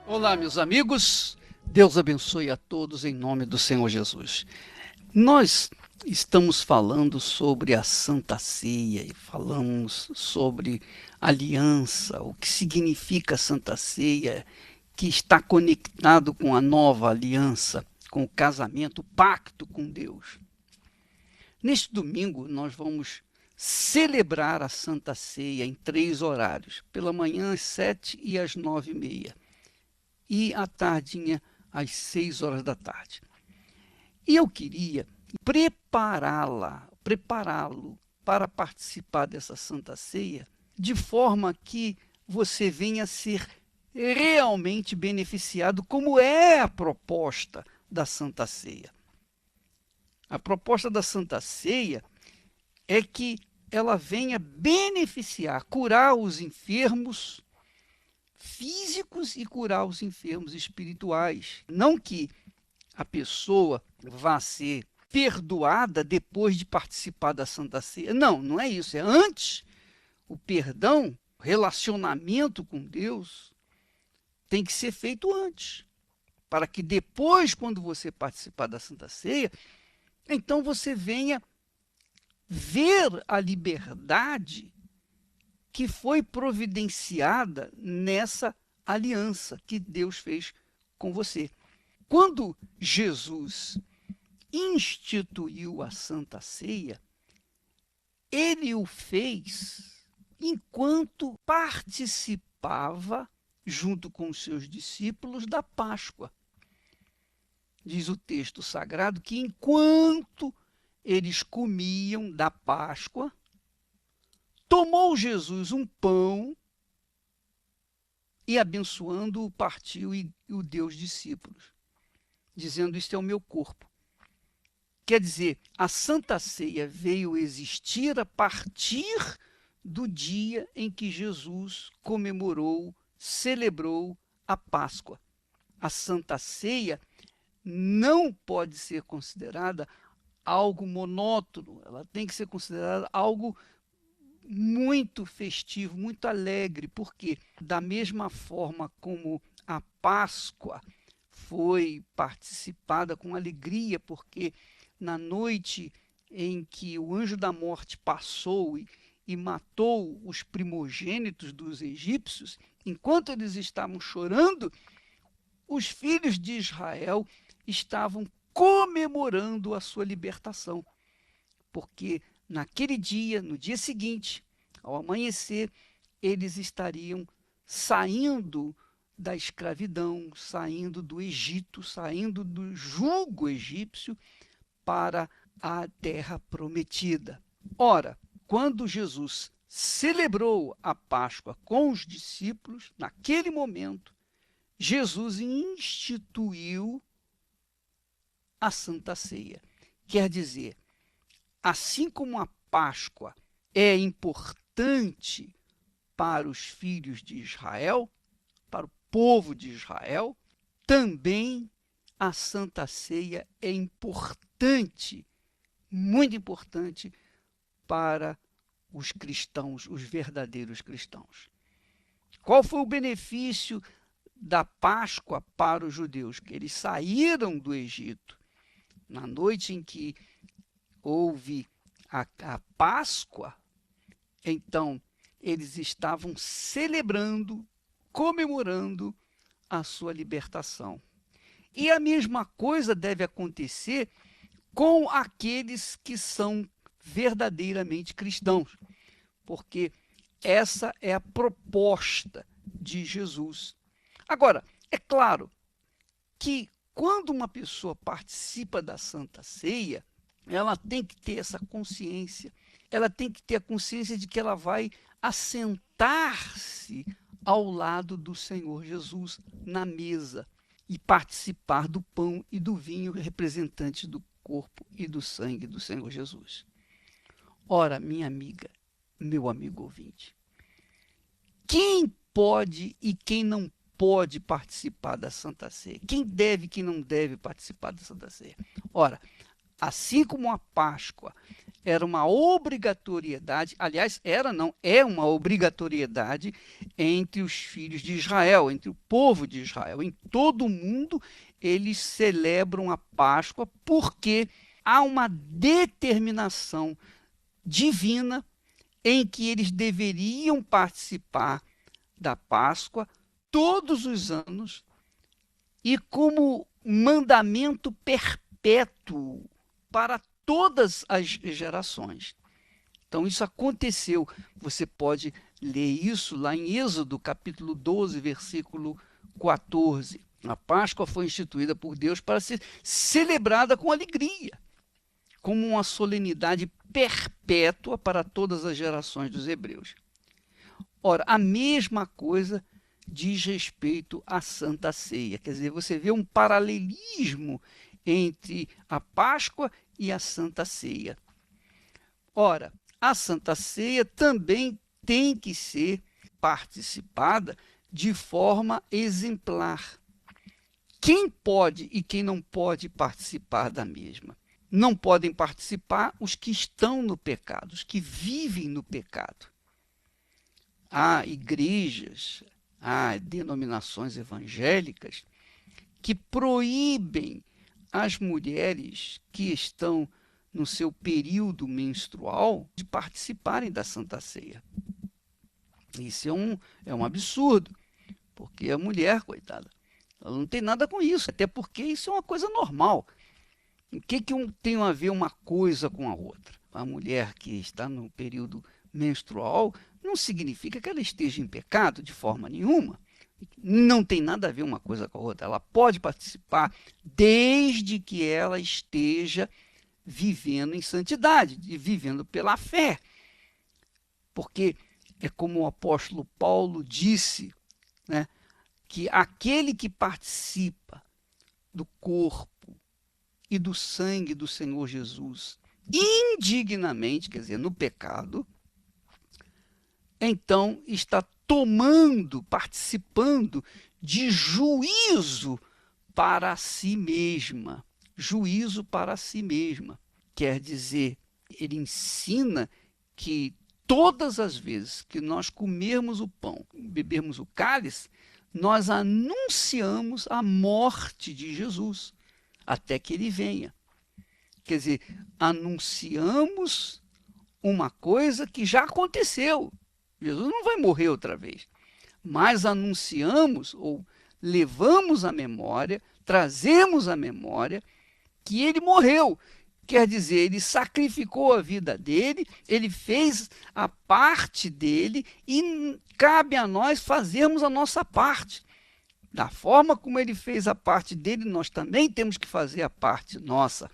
Olá, meus amigos. Deus abençoe a todos em nome do Senhor Jesus. Nós estamos falando sobre a Santa Ceia e falamos sobre aliança, o que significa a Santa Ceia, que está conectado com a nova aliança, com o casamento, o pacto com Deus. Neste domingo, nós vamos celebrar a Santa Ceia em 3 horários: pela manhã às 7 e às 9h30 e à tardinha às 6 horas da tarde. E eu queria prepará-lo para participar dessa Santa Ceia, de forma que você venha a ser realmente beneficiado, como é a proposta da Santa Ceia. A proposta da Santa Ceia é que ela venha beneficiar, curar os enfermos físicos e curar os enfermos espirituais. Não que a pessoa vá ser perdoada depois de participar da Santa Ceia. Não, não é isso. É antes. O perdão, o relacionamento com Deus tem que ser feito antes. Para que depois, quando você participar da Santa Ceia, então você venha ver a liberdade que foi providenciada nessa aliança que Deus fez com você. Quando Jesus instituiu a Santa Ceia, ele o fez enquanto participava, junto com os seus discípulos, da Páscoa. Diz o texto sagrado que enquanto eles comiam da Páscoa, tomou Jesus um pão e, abençoando-o, partiu e o deu aos discípulos, dizendo: isto é o meu corpo. Quer dizer, a Santa Ceia veio existir a partir do dia em que Jesus comemorou, celebrou a Páscoa. A Santa Ceia não pode ser considerada algo monótono, ela tem que ser considerada algo muito festivo, muito alegre, porque da mesma forma como a Páscoa foi participada com alegria, porque na noite em que o anjo da morte passou e matou os primogênitos dos egípcios, enquanto eles estavam chorando, os filhos de Israel estavam comemorando a sua libertação, porque naquele dia, no dia seguinte, ao amanhecer, eles estariam saindo da escravidão, saindo do Egito, saindo do jugo egípcio para a terra prometida. Ora, quando Jesus celebrou a Páscoa com os discípulos, naquele momento, Jesus instituiu a Santa Ceia. Quer dizer, assim como a Páscoa é importante para os filhos de Israel, para o povo de Israel, também a Santa Ceia é importante, muito importante para os cristãos, os verdadeiros cristãos. Qual foi o benefício da Páscoa para os judeus? Que eles saíram do Egito na noite em que houve a Páscoa. Então eles estavam celebrando, comemorando a sua libertação. E a mesma coisa deve acontecer com aqueles que são verdadeiramente cristãos, porque essa é a proposta de Jesus. Agora, é claro que quando uma pessoa participa da Santa Ceia, ela tem que ter essa consciência, ela tem que ter a consciência de que ela vai assentar-se ao lado do Senhor Jesus na mesa e participar do pão e do vinho representantes do corpo e do sangue do Senhor Jesus. Ora, minha amiga, meu amigo ouvinte, quem pode e quem não pode participar da Santa Ceia? Quem deve e quem não deve participar da Santa Ceia? Ora, assim como a Páscoa era uma obrigatoriedade, aliás, era não, é uma obrigatoriedade entre os filhos de Israel, entre o povo de Israel. Em todo o mundo, eles celebram a Páscoa porque há uma determinação divina em que eles deveriam participar da Páscoa todos os anos e como mandamento perpétuo para todas as gerações. Então isso aconteceu. Você pode ler isso lá em Êxodo, capítulo 12, versículo 14. A Páscoa foi instituída por Deus para ser celebrada com alegria, como uma solenidade perpétua para todas as gerações dos hebreus. Ora, a mesma coisa diz respeito à Santa Ceia. Quer dizer, você vê um paralelismo entre a Páscoa e a Santa Ceia. Ora, a Santa Ceia também tem que ser participada de forma exemplar. Quem pode e quem não pode participar da mesma? Não podem participar os que estão no pecado, os que vivem no pecado. Há igrejas, há denominações evangélicas que proíbem as mulheres que estão no seu período menstrual de participarem da Santa Ceia. Isso é um absurdo, porque a mulher, coitada, ela não tem nada com isso, até porque isso é uma coisa normal. O que tem a ver uma coisa com a outra? A mulher que está no período menstrual não significa que ela esteja em pecado de forma nenhuma. Não tem nada a ver uma coisa com a outra. Ela pode participar desde que ela esteja vivendo em santidade, vivendo pela fé. Porque é como o apóstolo Paulo disse, né, que aquele que participa do corpo e do sangue do Senhor Jesus indignamente, quer dizer, no pecado, então está participando de juízo para si mesma. Juízo para si mesma. Quer dizer, ele ensina que todas as vezes que nós comermos o pão, bebermos o cálice, nós anunciamos a morte de Jesus até que ele venha. Quer dizer, anunciamos uma coisa que já aconteceu. Jesus não vai morrer outra vez. Mas anunciamos ou levamos à memória, trazemos à memória que ele morreu. Quer dizer, ele sacrificou a vida dele, ele fez a parte dele e cabe a nós fazermos a nossa parte. Da forma como ele fez a parte dele, nós também temos que fazer a parte nossa.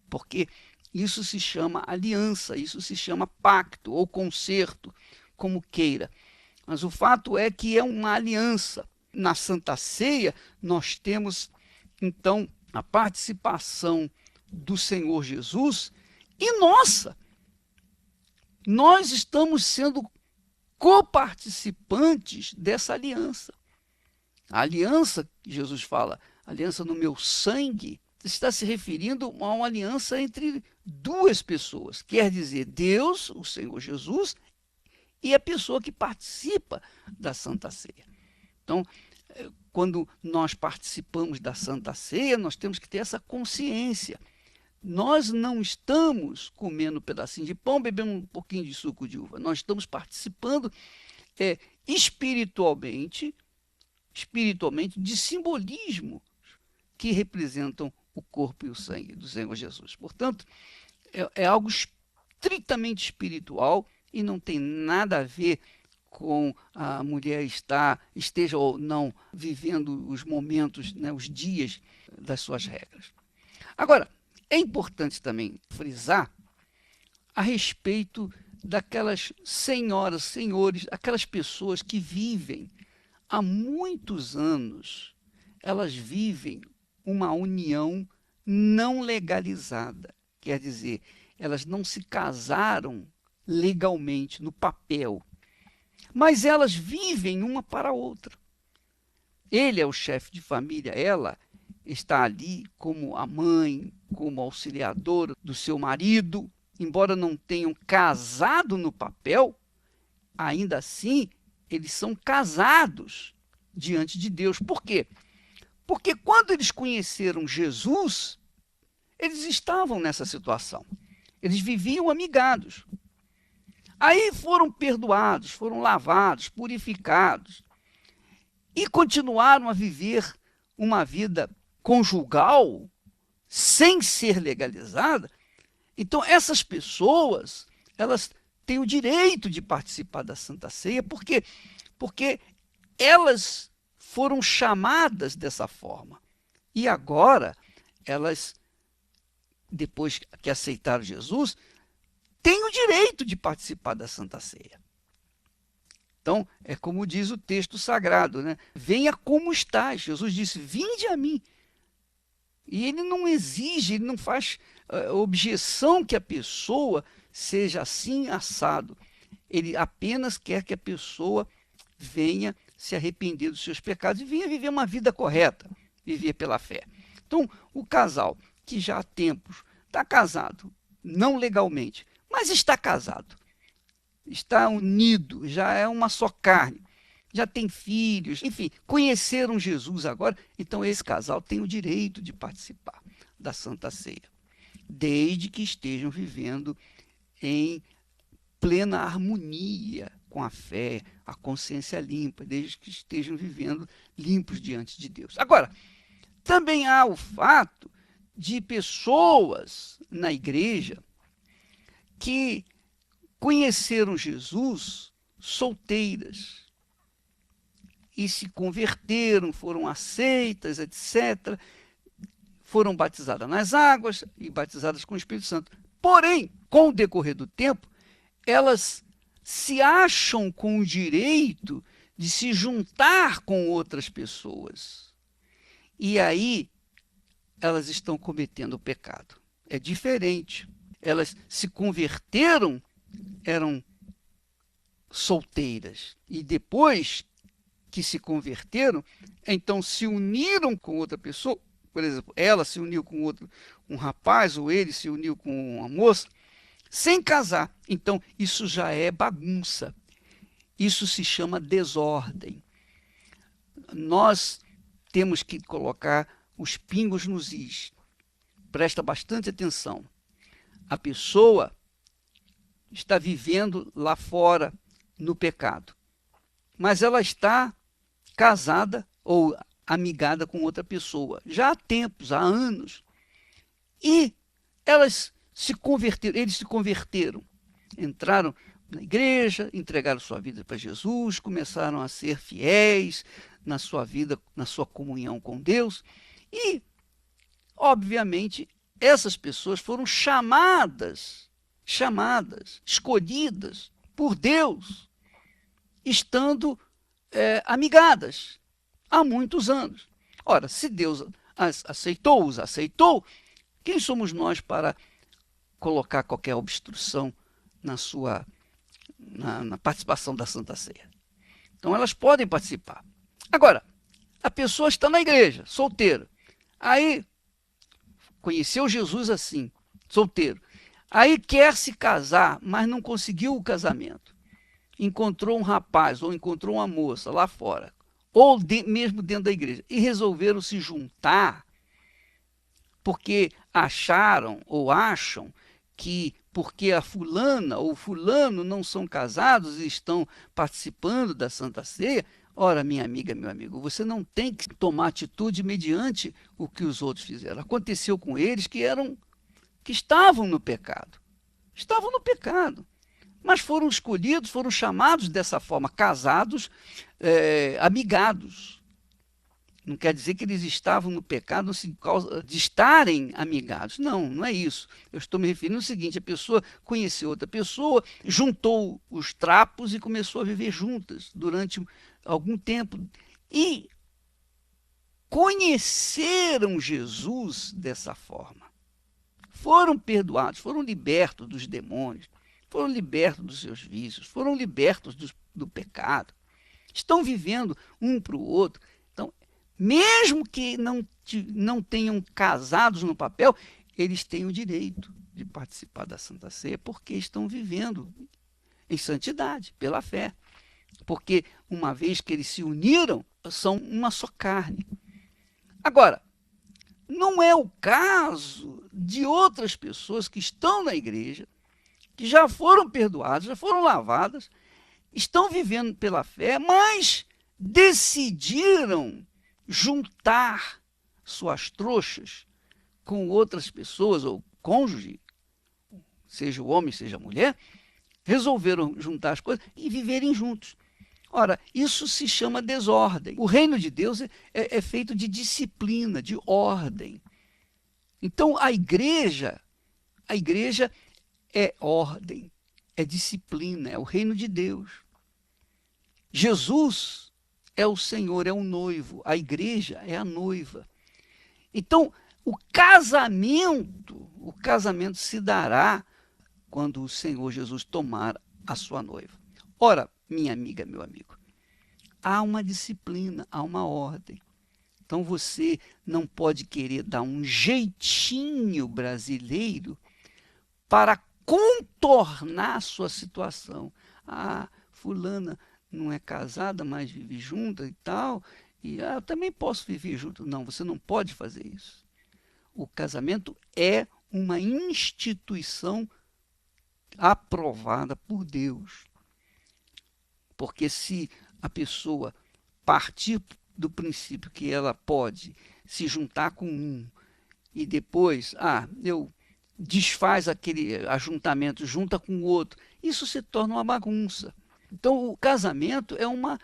Porque isso se chama aliança, isso se chama pacto ou concerto, como queira. Mas o fato é que é uma aliança. Na Santa Ceia, nós temos, então, a participação do Senhor Jesus e nossa. Nós estamos sendo coparticipantes dessa aliança. A aliança, que Jesus fala, aliança no meu sangue, está se referindo a uma aliança entre duas pessoas. Quer dizer, Deus, o Senhor Jesus, e a pessoa que participa da Santa Ceia. Então, quando nós participamos da Santa Ceia, nós temos que ter essa consciência. Nós não estamos comendo um pedacinho de pão, bebendo um pouquinho de suco de uva. Nós estamos participando espiritualmente de simbolismo que representam o corpo e o sangue do Senhor Jesus. Portanto, é algo estritamente espiritual e não tem nada a ver com a mulher esteja ou não vivendo os momentos, né, os dias das suas regras. Agora, é importante também frisar a respeito daquelas senhoras, senhores, aquelas pessoas que vivem há muitos anos, elas vivem uma união não legalizada. Quer dizer, elas não se casaram legalmente, no papel, mas elas vivem uma para a outra. Ele é o chefe de família, ela está ali como a mãe, como auxiliadora do seu marido, embora não tenham casado no papel, ainda assim eles são casados diante de Deus. Por quê? Porque quando eles conheceram Jesus, eles estavam nessa situação. Eles viviam amigados. Aí foram perdoados, foram lavados, purificados e continuaram a viver uma vida conjugal sem ser legalizada. Então essas pessoas, elas têm o direito de participar da Santa Ceia, porque elas foram chamadas dessa forma. E agora elas, depois que aceitaram Jesus, têm o direito de participar da Santa Ceia. Então, é como diz o texto sagrado, né? Venha como estás. Jesus disse, vinde a mim. E ele não exige, ele não faz objeção que a pessoa seja assim assado. Ele apenas quer que a pessoa venha se arrepender dos seus pecados e venha viver uma vida correta, viver pela fé. Então, o casal que já há tempos está casado, não legalmente, mas está casado, está unido, já é uma só carne, já tem filhos, enfim, conheceram Jesus agora, então esse casal tem o direito de participar da Santa Ceia, desde que estejam vivendo em plena harmonia com a fé, a consciência limpa, desde que estejam vivendo limpos diante de Deus. Agora, também há o fato de pessoas na igreja que conheceram Jesus solteiras e se converteram, foram aceitas, etc., foram batizadas nas águas e batizadas com o Espírito Santo. Porém, com o decorrer do tempo, elas se acham com o direito de se juntar com outras pessoas. E aí elas estão cometendo o pecado. É diferente. Elas se converteram, eram solteiras. E depois que se converteram, então se uniram com outra pessoa. Por exemplo, ela se uniu com outro, um rapaz, ou ele se uniu com uma moça, sem casar. Então, isso já é bagunça. Isso se chama desordem. Nós temos que colocar os pingos nos is. Presta bastante atenção. A pessoa está vivendo lá fora no pecado, mas ela está casada ou amigada com outra pessoa, já há tempos, há anos. E elas se converteram, eles se converteram, entraram na igreja, entregaram sua vida para Jesus, começaram a ser fiéis na sua vida, na sua comunhão com Deus. E, obviamente, essas pessoas foram chamadas, escolhidas por Deus, estando amigadas há muitos anos. Ora, se Deus as aceitou, quem somos nós para colocar qualquer obstrução na participação da Santa Ceia? Então elas podem participar. Agora, a pessoa está na igreja, solteira. Aí conheceu Jesus assim, solteiro. Aí quer se casar, mas não conseguiu o casamento. Encontrou um rapaz ou encontrou uma moça lá fora, ou mesmo dentro da igreja, e resolveram se juntar porque acharam ou acham que porque a fulana ou fulano não são casados e estão participando da Santa Ceia. Ora, minha amiga, meu amigo, você não tem que tomar atitude mediante o que os outros fizeram. Aconteceu com eles que estavam no pecado. Estavam no pecado. Mas foram escolhidos, foram chamados dessa forma, casados, amigados. Não quer dizer que eles estavam no pecado por causa de estarem amigados. Não, não é isso. Eu estou me referindo ao seguinte: a pessoa conheceu outra pessoa, juntou os trapos e começou a viver juntas durante algum tempo. E conheceram Jesus dessa forma. Foram perdoados, foram libertos dos demônios, foram libertos dos seus vícios, foram libertos do pecado. Estão vivendo um para o outro. Então, mesmo que não tenham casados no papel, eles têm o direito de participar da Santa Ceia porque estão vivendo em santidade, pela fé. Porque uma vez que eles se uniram, são uma só carne. Agora, não é o caso de outras pessoas que estão na igreja, que já foram perdoadas, já foram lavadas, estão vivendo pela fé, mas decidiram juntar suas trouxas com outras pessoas, ou cônjuge, seja o homem, seja a mulher, resolveram juntar as coisas e viverem juntos. Ora, isso se chama desordem. O reino de Deus é feito de disciplina, de ordem. Então, a igreja é ordem, é disciplina, é o reino de Deus. Jesus é o Senhor, é o noivo, a igreja é a noiva. Então, o casamento se dará quando o Senhor Jesus tomar a sua noiva. Ora, minha amiga, meu amigo, há uma disciplina, há uma ordem. Então você não pode querer dar um jeitinho brasileiro para contornar a sua situação. Ah, fulana não é casada, mas vive junta e tal, e eu também posso viver junto. Não, você não pode fazer isso. O casamento é uma instituição aprovada por Deus. Porque se a pessoa partir do princípio que ela pode se juntar com um e depois, eu desfaz aquele ajuntamento, junta com o outro, isso se torna uma bagunça. Então o casamento é uma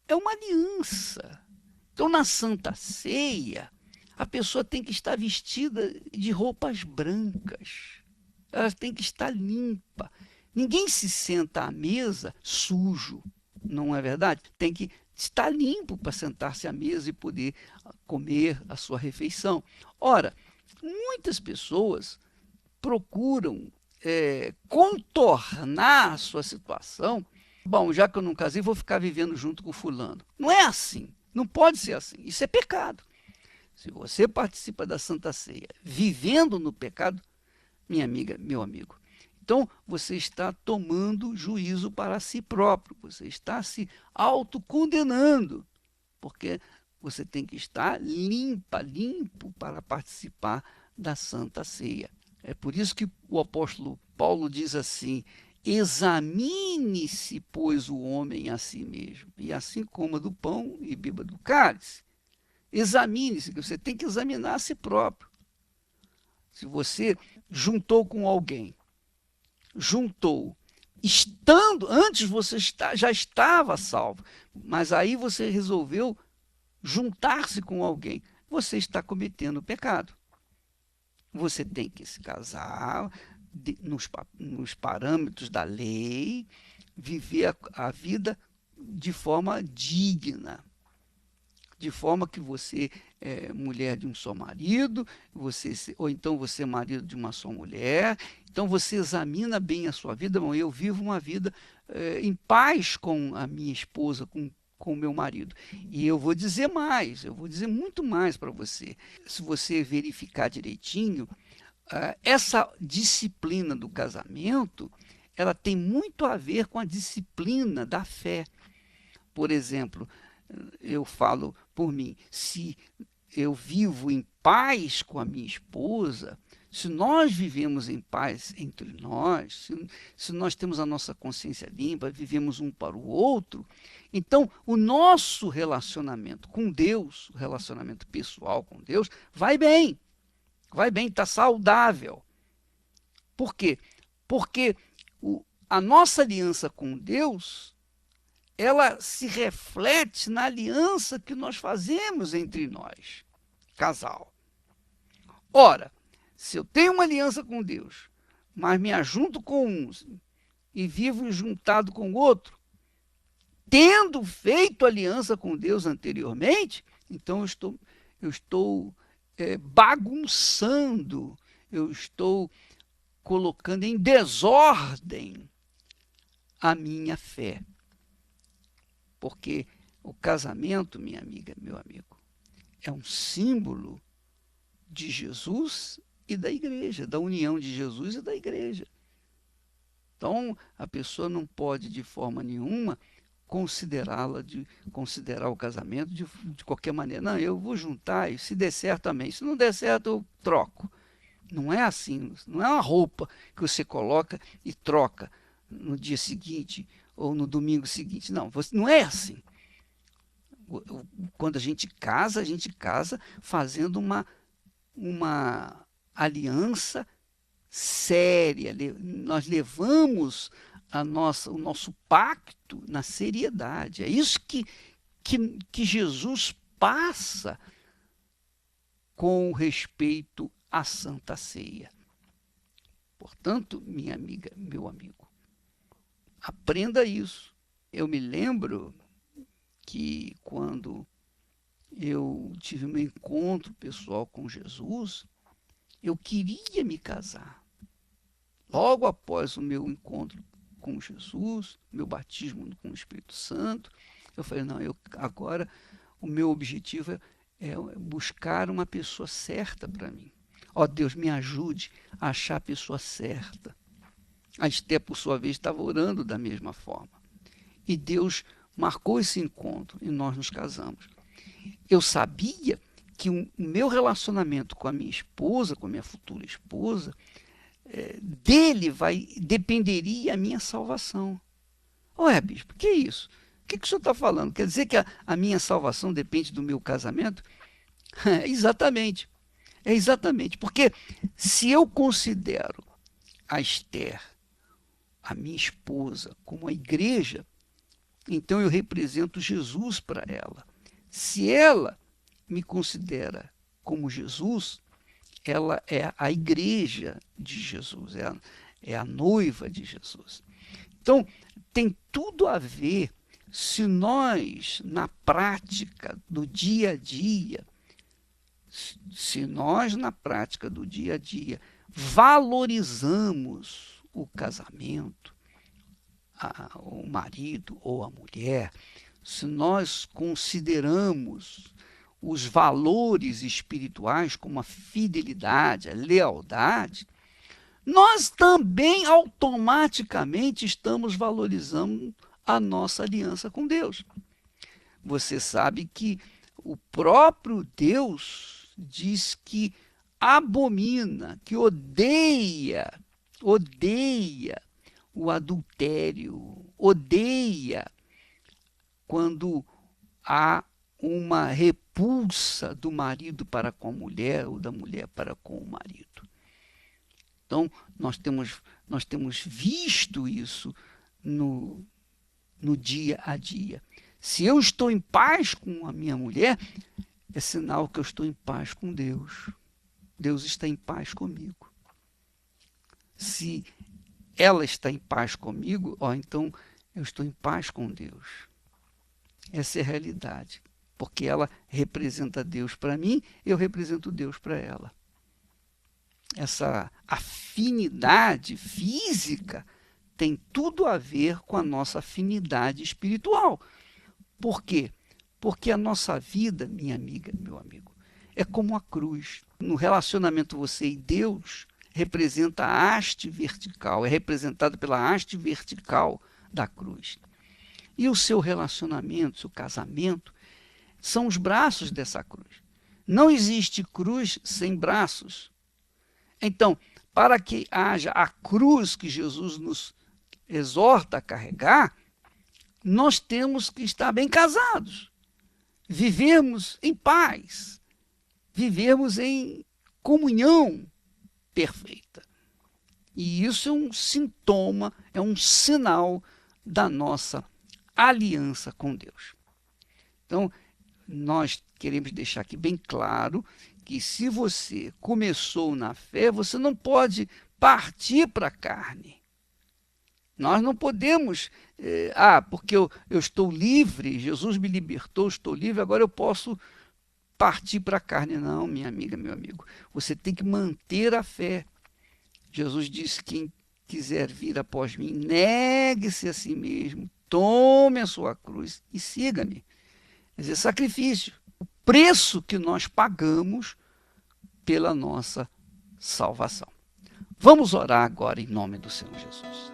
aliança. Então na Santa Ceia, a pessoa tem que estar vestida de roupas brancas. Ela tem que estar limpa. Ninguém se senta à mesa sujo, não é verdade? Tem que estar limpo para sentar-se à mesa e poder comer a sua refeição. Ora, muitas pessoas procuram contornar a sua situação. Bom, já que eu não casei, vou ficar vivendo junto com fulano. Não é assim. Não pode ser assim. Isso é pecado. Se você participa da Santa Ceia vivendo no pecado, minha amiga, meu amigo, então você está tomando juízo para si próprio, você está se autocondenando, porque você tem que estar limpo para participar da Santa Ceia. É por isso que o apóstolo Paulo diz assim: examine-se, pois, o homem a si mesmo, e assim coma do pão e beba do cálice. Examine-se, você tem que examinar a si próprio. Se você juntou com alguém, antes você já estava salvo, mas aí você resolveu juntar-se com alguém, você está cometendo pecado. Você tem que se casar nos parâmetros da lei, viver a vida de forma digna. De forma que você é mulher de um só marido, ou então você é marido de uma só mulher. Então você examina bem a sua vida. Bom, eu vivo uma vida em paz com a minha esposa, com o meu marido. E eu vou dizer mais, eu vou dizer muito mais para você. Se você verificar direitinho, essa disciplina do casamento, ela tem muito a ver com a disciplina da fé. Por exemplo, eu falo por mim, se eu vivo em paz com a minha esposa, se nós vivemos em paz entre nós, se nós temos a nossa consciência limpa, vivemos um para o outro, então o nosso relacionamento com Deus, o relacionamento pessoal com Deus, vai bem, está saudável. Por quê? Porque a nossa aliança com Deus, ela se reflete na aliança que nós fazemos entre nós, casal. Ora, se eu tenho uma aliança com Deus, mas me ajunto com um e vivo juntado com o outro, tendo feito aliança com Deus anteriormente, então eu estou bagunçando, eu estou colocando em desordem a minha fé. Porque o casamento, minha amiga, meu amigo, é um símbolo de Jesus e da igreja, da união de Jesus e da igreja. Então, a pessoa não pode, de forma nenhuma, considerar o casamento de qualquer maneira. Não, eu vou juntar e se der certo, amém. Se não der certo, eu troco. Não é assim, não é uma roupa que você coloca e troca no dia seguinte ou no domingo seguinte. Não, não é assim. Quando a gente casa fazendo uma aliança séria. Nós levamos o nosso pacto na seriedade. É isso que Jesus passa com respeito à Santa Ceia. Portanto, minha amiga, meu amigo, aprenda isso. Eu me lembro que quando eu tive meu encontro pessoal com Jesus, eu queria me casar. Logo após o meu encontro com Jesus, meu batismo com o Espírito Santo, eu falei, não, agora o meu objetivo é buscar uma pessoa certa para mim. Ó Deus, me ajude a achar a pessoa certa. A Esté, por sua vez, estava orando da mesma forma. E Deus marcou esse encontro e nós nos casamos. Eu sabia que o meu relacionamento com a minha esposa, com a minha futura esposa, dele dependeria a minha salvação. Ué, bispo, que é isso? O que o senhor está falando? Quer dizer que a minha salvação depende do meu casamento? Exatamente. É exatamente. Porque se eu considero a Esther, a minha esposa, como a igreja, então eu represento Jesus para ela. Se ela me considera como Jesus, ela é a igreja de Jesus, é a noiva de Jesus. Então, tem tudo a ver se nós, na prática do dia a dia, valorizamos o casamento, o marido ou a mulher, se nós consideramos os valores espirituais como a fidelidade, a lealdade, nós também automaticamente estamos valorizando a nossa aliança com Deus. Você sabe que o próprio Deus diz que abomina, que odeia o adultério, odeia quando há uma repulsa do marido para com a mulher ou da mulher para com o marido. Então, nós temos visto isso no dia a dia. Se eu estou em paz com a minha mulher, é sinal que eu estou em paz com Deus. Deus está em paz comigo. Se ela está em paz comigo, então eu estou em paz com Deus. Essa é a realidade. Porque ela representa Deus para mim, eu represento Deus para ela. Essa afinidade física tem tudo a ver com a nossa afinidade espiritual. Por quê? Porque a nossa vida, minha amiga, meu amigo, é como a cruz. No relacionamento você e Deus, representa a haste vertical, é representado pela haste vertical da cruz. E o seu relacionamento, seu casamento, são os braços dessa cruz. Não existe cruz sem braços. Então, para que haja a cruz que Jesus nos exorta a carregar, nós temos que estar bem casados, vivermos em paz, vivermos em comunhão perfeita. E isso é um sintoma, é um sinal da nossa aliança com Deus. Então, nós queremos deixar aqui bem claro que se você começou na fé, você não pode partir para a carne. Nós não podemos, porque eu estou livre, Jesus me libertou, estou livre, agora eu posso partir para a carne. Não, minha amiga, meu amigo, você tem que manter a fé. Jesus disse: quem quiser vir após mim, negue-se a si mesmo, tome a sua cruz e siga-me. Quer dizer, sacrifício, o preço que nós pagamos pela nossa salvação. Vamos orar agora em nome do Senhor Jesus.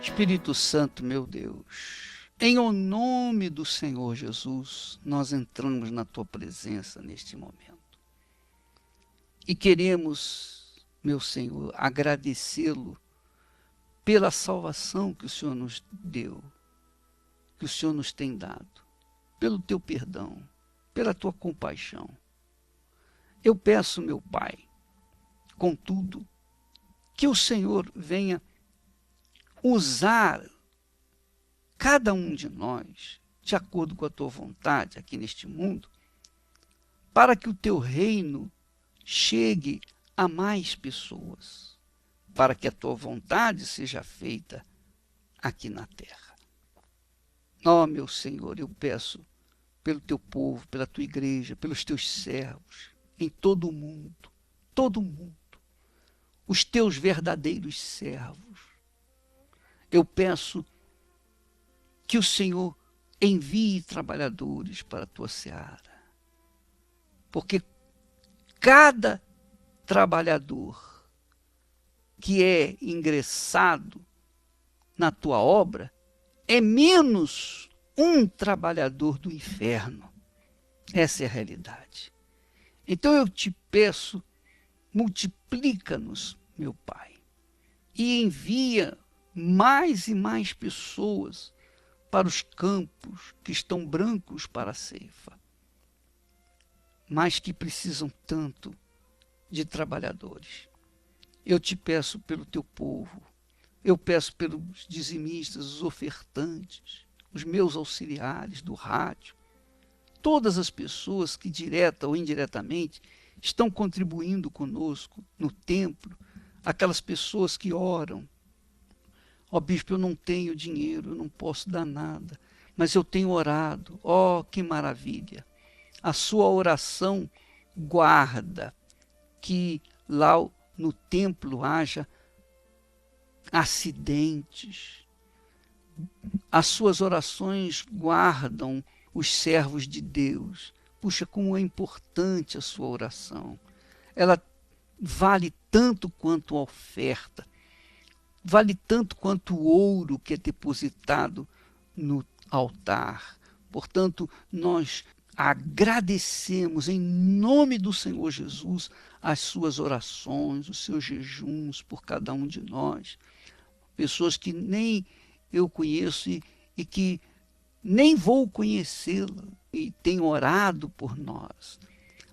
Espírito Santo, meu Deus, em o nome do Senhor Jesus, nós entramos na tua presença neste momento. E queremos, meu Senhor, agradecê-lo pela salvação que o Senhor nos deu, que o Senhor nos tem dado, pelo teu perdão, pela tua compaixão. Eu peço, meu Pai, contudo, que o Senhor venha usar cada um de nós, de acordo com a tua vontade aqui neste mundo, para que o teu reino chegue a mais pessoas, para que a tua vontade seja feita aqui na terra. Ó, meu Senhor, eu peço pelo teu povo, pela tua igreja, pelos teus servos, em todo o mundo, os teus verdadeiros servos. Eu peço que o Senhor envie trabalhadores para a tua seara, porque cada trabalhador que é ingressado na tua obra é menos um trabalhador do inferno. Essa é a realidade. Então eu te peço, multiplica-nos, meu Pai, e envia mais e mais pessoas para os campos que estão brancos para a ceifa, mas que precisam tanto de trabalhadores. Eu te peço pelo teu povo, eu peço pelos dizimistas, os ofertantes, os meus auxiliares do rádio, todas as pessoas que direta ou indiretamente estão contribuindo conosco no templo, aquelas pessoas que oram. Ó bispo, eu não tenho dinheiro, eu não posso dar nada, mas eu tenho orado. Ó, que maravilha! A sua oração guarda que lá no templo haja acidentes. As suas orações guardam os servos de Deus. Puxa, como é importante a sua oração. Ela vale tanto quanto a oferta. Vale tanto quanto o ouro que é depositado no altar. Portanto, nós agradecemos em nome do Senhor Jesus as suas orações, os seus jejuns por cada um de nós. Pessoas que nem eu conheço e que nem vou conhecê-la e têm orado por nós.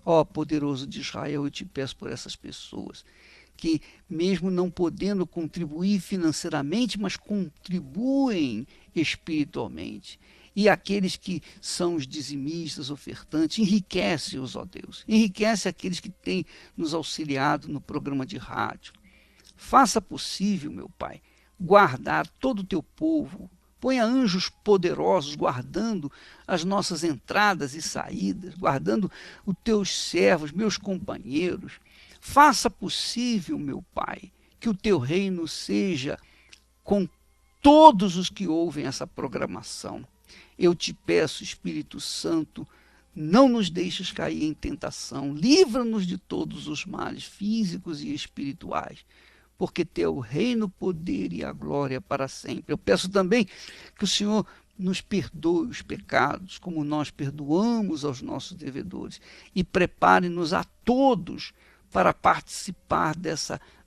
Ó poderoso de Israel, eu te peço por essas pessoas que, mesmo não podendo contribuir financeiramente, mas contribuem espiritualmente. E aqueles que são os dizimistas, ofertantes, enriquece-os, ó Deus. Enriquece aqueles que têm nos auxiliado no programa de rádio. Faça possível, meu Pai, guardar todo o teu povo. Ponha anjos poderosos guardando as nossas entradas e saídas, guardando os teus servos, meus companheiros. Faça possível, meu Pai, que o teu reino seja com todos os que ouvem essa programação. Eu te peço, Espírito Santo, não nos deixes cair em tentação, livra-nos de todos os males físicos e espirituais, porque teu reino, o poder e a glória para sempre. Eu peço também que o Senhor nos perdoe os pecados, como nós perdoamos aos nossos devedores, e prepare-nos a todos para participar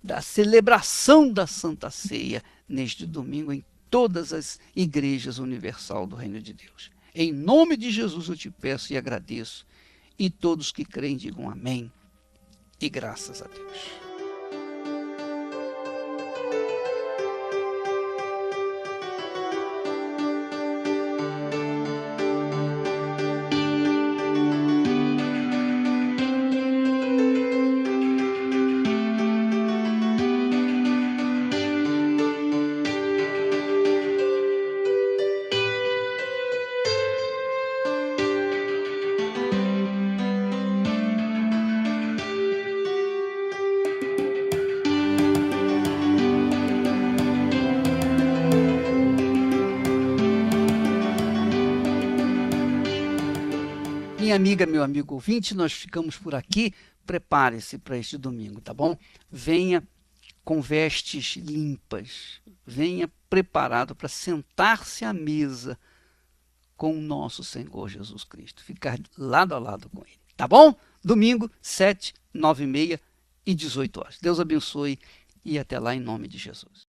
da celebração da Santa Ceia neste domingo em todas as igrejas universal do Reino de Deus. Em nome de Jesus eu te peço e agradeço, e todos que creem digam amém e graças a Deus. Minha amiga, meu amigo ouvinte, nós ficamos por aqui. Prepare-se para este domingo, tá bom? Venha com vestes limpas, venha preparado para sentar-se à mesa com o nosso Senhor Jesus Cristo, ficar lado a lado com Ele, tá bom? Domingo, 7, 9h30 e 18 horas. Deus abençoe e até lá em nome de Jesus.